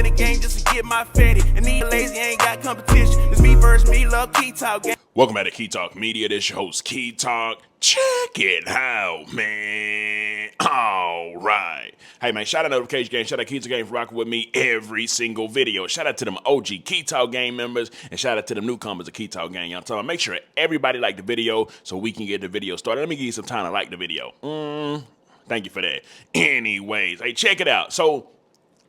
in the game just to get my fatty. And these lazy ain't got competition. It's me versus me, love Key Talk game. Welcome back to Key Talk Media. This your host, Key Talk. Check it out, man. All right. Hey, man, shout out to Notification Gang. Shout out to Key Talk Gang for rocking with me every single video. Shout out to them OG Key Talk Gang members. And shout out to them newcomers of Key Talk Gang. Y'all tell them, make sure everybody like the video so we can get the video started. Let me give you some time to like the video. Thank you for that. Anyways, hey, check it out. So,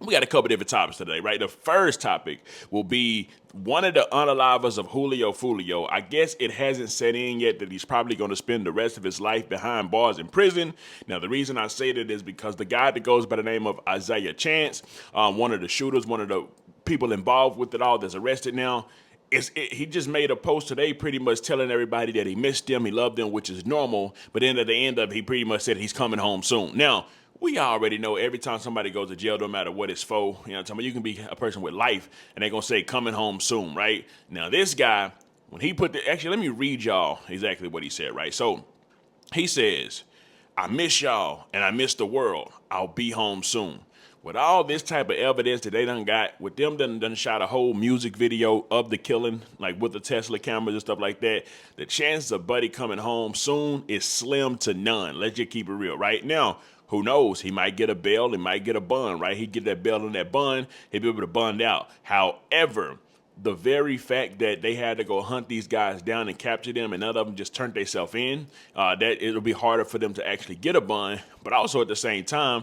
we got a couple different topics today, right? The first topic will be one of the unalivers of Julio Foolio. I guess it hasn't set in yet that he's probably going to spend the rest of his life behind bars in prison. Now, the reason I say that is because the guy that goes by the name of Isaiah Chance, one of the shooters, one of the people involved with it all that's arrested now, he just made a post today pretty much telling everybody that he missed them, he loved them, which is normal. But then at the end of it, he pretty much said he's coming home soon. Now, we already know every time somebody goes to jail, no matter what it's for, you know what I'm talking about, you can be a person with life and they're going to say coming home soon, right? Now, this guy, when he put actually, let me read y'all exactly what he said, right? So he says, I miss y'all and I miss the world. I'll be home soon. With all this type of evidence that they done got, with them done shot a whole music video of the killing, like with the Tesla cameras and stuff like that, the chances of Buddy coming home soon is slim to none. Let's just keep it real, right? Now, who knows? He might get a bail, he might get a bond, right? He get that bail and that bond, he'll be able to bond out. However, the very fact that they had to go hunt these guys down and capture them and none of them just turned themselves in, that it'll be harder for them to actually get a bond. But also at the same time,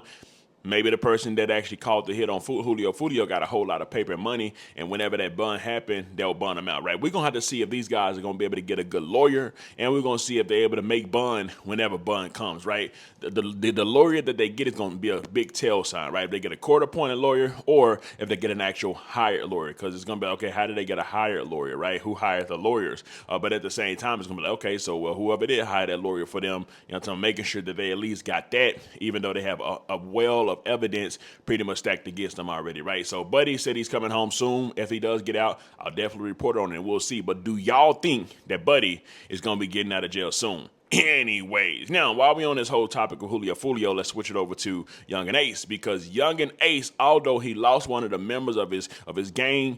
maybe the person that actually called the hit on Julio Foolio got a whole lot of paper and money, and whenever that bund happened, they'll bund them out, right? We're going to have to see if these guys are going to be able to get a good lawyer, and we're going to see if they're able to make bund whenever bund comes, right? The lawyer that they get is going to be a big tell sign, right? If they get a court-appointed lawyer or if they get an actual hired lawyer, because it's going to be, okay, how did they get a hired lawyer, right? Who hired the lawyers? But at the same time, it's going to be like, okay, so whoever did hire that lawyer for them, you know, so I'm making sure that they at least got that, even though they have a well of evidence pretty much stacked against them already, right? So Buddy said he's coming home soon. If he does get out, I'll definitely report on it and we'll see. But do y'all think that Buddy is going to be getting out of jail soon? Anyways, now while we on this whole topic of Julio Foolio, let's switch it over to Yungeen Ace, because Yungeen Ace, although he lost one of the members of his gang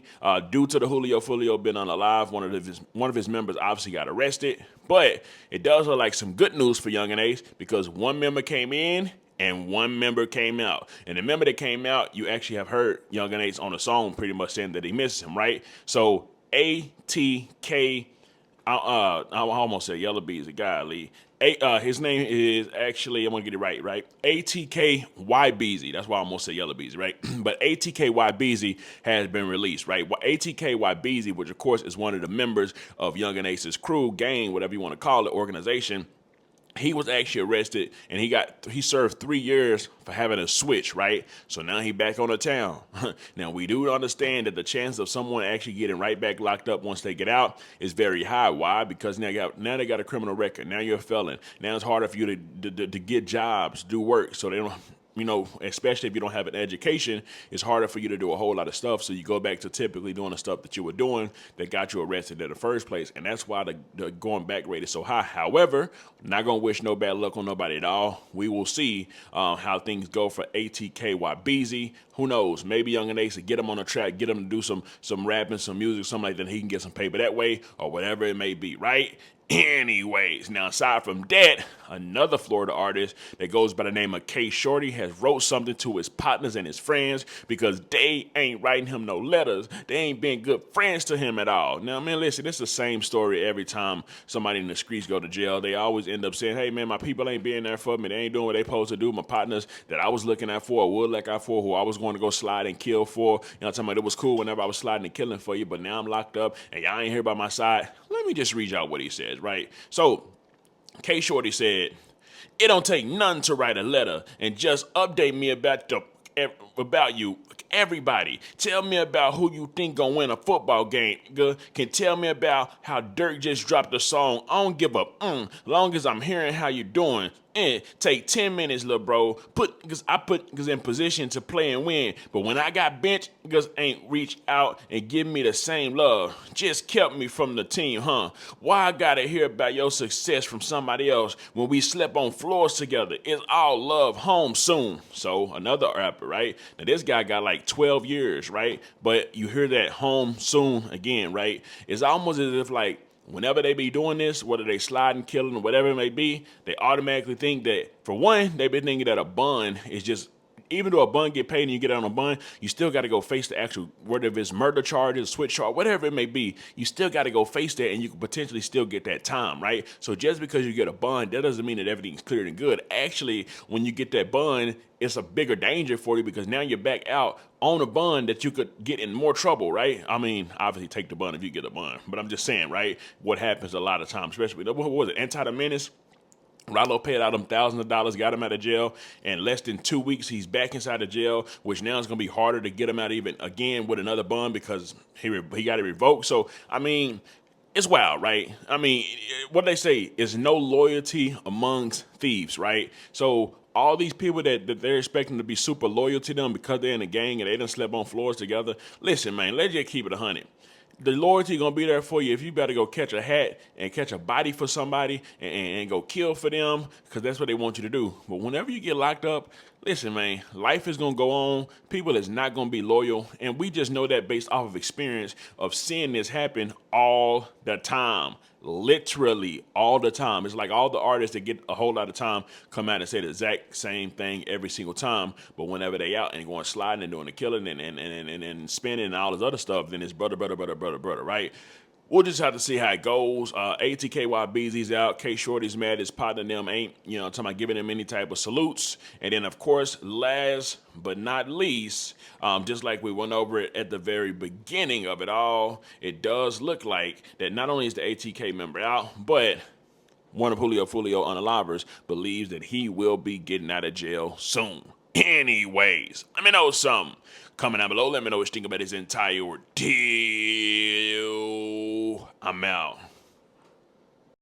due to the Julio Foolio being unalive, one of his members obviously got arrested. But it does look like some good news for Yungeen Ace, because one member came in and one member came out. And the member that came out, you actually have heard Yungeen Ace on a song pretty much saying that he misses him, right? So ATK, I almost said YBeezy, golly. His name is actually, I'm going to get it right? ATK YBeezy. That's why I almost said YBeezy, right? But ATK YBeezy has been released, right? ATK YBeezy, which of course is one of the members of Yungeen Ace's crew, gang, whatever you want to call it, organization. He was actually arrested and he served 3 years for having a switch, right? So now he back on the town. Now we do understand that the chance of someone actually getting right back locked up once they get out is very high. Why? Because now they got a criminal record. Now you're a felon. Now it's harder for you to get jobs, do work. So they don't, you know, especially if you don't have an education, it's harder for you to do a whole lot of stuff. So you go back to typically doing the stuff that you were doing that got you arrested in the first place. And that's why the going back rate is so high. However, not going to wish no bad luck on nobody at all. We will see how things go for ATK YBeezy. Who knows? Maybe Yungeen Ace will get him on the track, get him to do some rapping, some music, something like that. He can get some paper that way or whatever it may be, right? Anyways, now aside from that, another Florida artist that goes by the name of Shordy has wrote something to his partners and his friends, because they ain't writing him no letters. They ain't being good friends to him at all. Now, man, listen, it's the same story every time somebody in the streets go to jail. They always end up saying, hey, man, my people ain't being there for me. They ain't doing what they supposed to do. My partners that I was looking at for, or would look out for, who I was going to go slide and kill for. You know, I'm talking about, it was cool whenever I was sliding and killing for you, but now I'm locked up and y'all ain't here by my side. Let me just read y'all what he says, right? So, Shorty said, it don't take none to write a letter and just update me about you. Everybody, tell me about who you think gonna win a football game. Can tell me about how Dirk just dropped a song. I don't give up. Long as I'm hearing how you doing. Take 10 minutes, little bro. Because I put in position to play and win. But when I got benched, because ain't reached out and give me the same love. Just kept me from the team, huh? Why I gotta hear about your success from somebody else when we slept on floors together? It's all love, home soon. So another rapper, right? Now this guy got like 12 years, right? But you hear that home soon again, right? It's almost as if like, whenever they be doing this, whether they sliding, killing, or whatever it may be, they automatically think that, for one, they be thinking that a bun is just, even though a bun get paid and you get on a bun, you still got to go face the actual, whether it's murder charges, switch charge, whatever it may be, you still got to go face that and you can potentially still get that time, right? So just because you get a bun, that doesn't mean that everything's clear and good. Actually, when you get that bun, it's a bigger danger for you because now you're back out on a bun that you could get in more trouble, right? I mean, obviously take the bun if you get a bun, but I'm just saying, right? What happens a lot of times, especially, what was it, Anti the Menace? Rallo paid out him thousands of dollars, got him out of jail, and less than 2 weeks he's back inside the jail, which now it's gonna be harder to get him out even again with another bun because he got it revoked. So I mean, it's wild, right? I mean, what they say is no loyalty amongst thieves, right? So all these people that they're expecting to be super loyal to them because they're in a gang and they done slept on floors together. Listen, man, let's just keep it 100. The loyalty gonna be there for you if you better go catch a hat and catch a body for somebody and go kill for them because that's what they want you to do. But whenever you get locked up, listen, man, life is gonna go on. People is not gonna be loyal, and we just know that based off of experience of seeing this happen all the time. Literally all the time. It's like all the artists that get a whole lot of time come out and say the exact same thing every single time. But whenever they out and going sliding and doing the killing and spinning and all this other stuff, then it's brother, right? We'll just have to see how it goes. ATK YBeezy's out. Shordy's mad. His partner them ain't, talking about giving him any type of salutes. And then, of course, last but not least, just like we went over it at the very beginning of it all, it does look like that not only is the ATK member out, but one of Julio Foolio unalivers believes that he will be getting out of jail soon. Anyways, let me know something. Comment down below. Let me know what you think about this entire ordeal. I'm out.